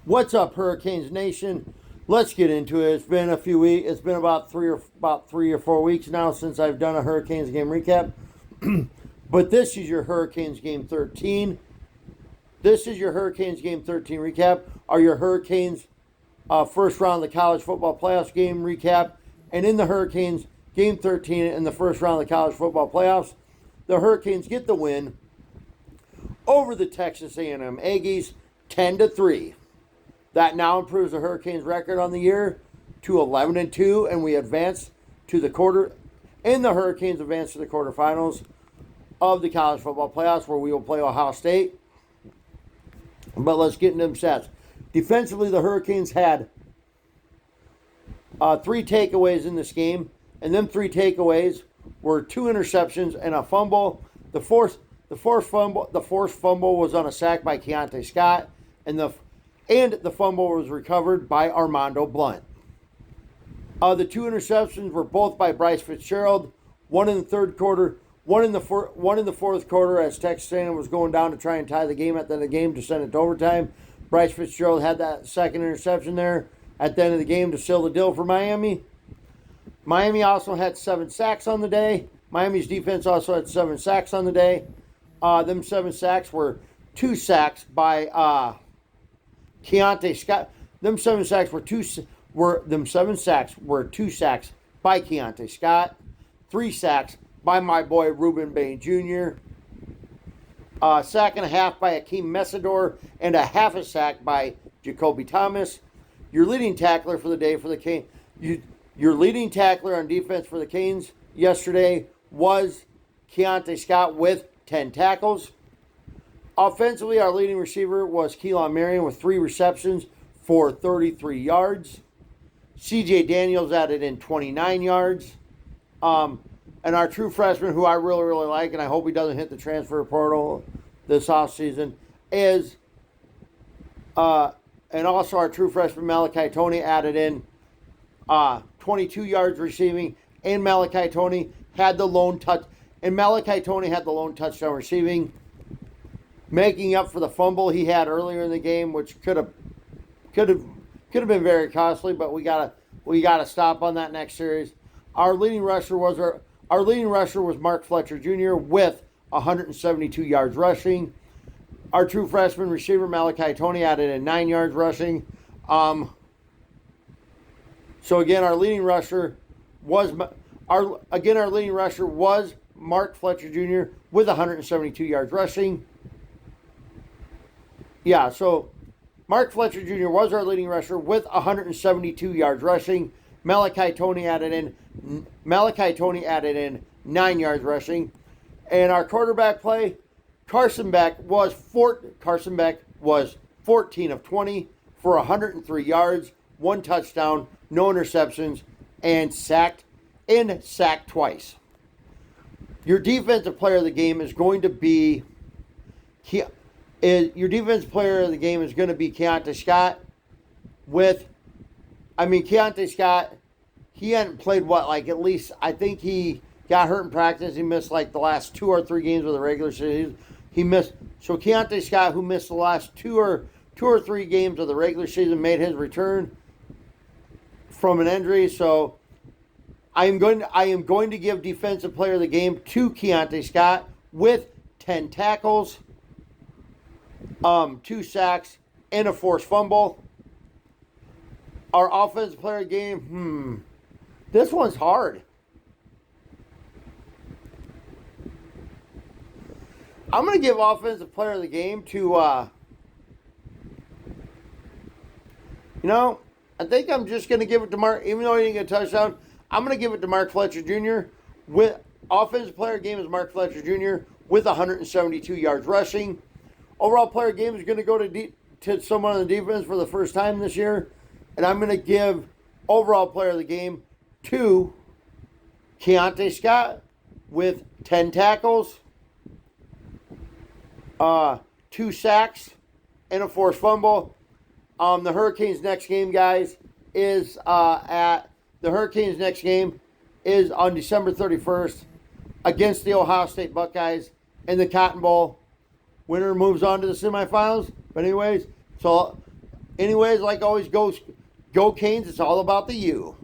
What's up, Hurricanes Nation? Let's get into it. It's been a few weeks. It's been about 3 or 4 weeks now since I've done a Hurricanes game recap. But this is your Hurricanes game 13. This is your Hurricanes game 13 recap. Are your Hurricanes first round of the college football playoffs game recap? And in the Hurricanes game 13 in the first round of the college football playoffs, the Hurricanes get the win over the Texas A&M Aggies 10-3. That now improves the Hurricanes' record on the year to 11-2, and we advance to the the Hurricanes advance to the quarterfinals of the college football playoffs, where we will play Ohio State. But let's get into them stats. Defensively, the Hurricanes had 3 takeaways in this game, and them 3 takeaways were 2 interceptions and a fumble. The forced fumble was on a sack by Keontae Scott, and the fumble was recovered by Armando Blunt. The 2 interceptions were both by Bryce Fitzgerald. One in the third quarter, one in the fourth quarter, as Texas A&M was going down to try and tie the game at the end of the game to send it to overtime. Bryce Fitzgerald had that second interception there at the end of the game to seal the deal for Miami. Miami also had 7 sacks on the day. Miami's defense also had 7 sacks on the day. Them 7 sacks were 2 sacks by Keontae Scott. Them 7 sacks were 2 sacks by Keontae Scott. 3 sacks by my boy Ruben Bain Jr. Sack and a half by Akeem Messidor, and a half a sack by Jacoby Thomas. Your leading tackler for the day for the Canes. Your leading tackler on defense for the Canes yesterday was Keontae Scott with 10 tackles. Offensively, our leading receiver was Keelan Marion with 3 receptions for 33 yards. CJ Daniels added in 29 yards. And our true freshman, who I really, really like, and I hope he doesn't hit the transfer portal this offseason, is, and also our true freshman Malachi Tony added in 22 yards receiving, and Malachi Tony had the lone touchdown receiving, making up for the fumble he had earlier in the game, which could have been very costly. But we gotta stop on that next series. Our leading rusher was Mark Fletcher Jr. with 172 yards rushing. Our true freshman receiver Malachi Tony added in 9 yards rushing. So again, our leading rusher was Mark Fletcher Jr. with 172 yards rushing. Yeah, so Mark Fletcher Jr. was our leading rusher with 172 yards rushing. Malachi Tony added in 9 yards rushing. And our quarterback play, Carson Beck was 14 of 20 for 103 yards, 1 touchdown, no interceptions, and sacked twice. Your defensive player of the game is going to be Keontae Scott Keontae Scott, he hadn't played at least, I think he got hurt in practice. He missed the last 2 or 3 games of the regular season. So Keontae Scott, who missed the last 2 or 3 games of the regular season, made his return from an injury. So I am going to give defensive player of the game to Keontae Scott with 10 tackles, 2 sacks, and a forced fumble. Our offensive player of the game, this one's hard. I'm going to give offensive player of the game to, I think I'm just going to give it to Mark, even though he didn't get a touchdown, I'm going to give it to Mark Fletcher Jr. With offensive player of the game is Mark Fletcher Jr. with 172 yards rushing. Overall player of the game is going to go to someone on the defense for the first time this year. And I'm going to give overall player of the game to Keontae Scott with 10 tackles, 2 sacks, and a forced fumble. The Hurricanes' next game, guys, is on December 31st against the Ohio State Buckeyes in the Cotton Bowl. Winner moves on to the semifinals. But anyways, so Anyways, like always, go Canes. It's all about the U.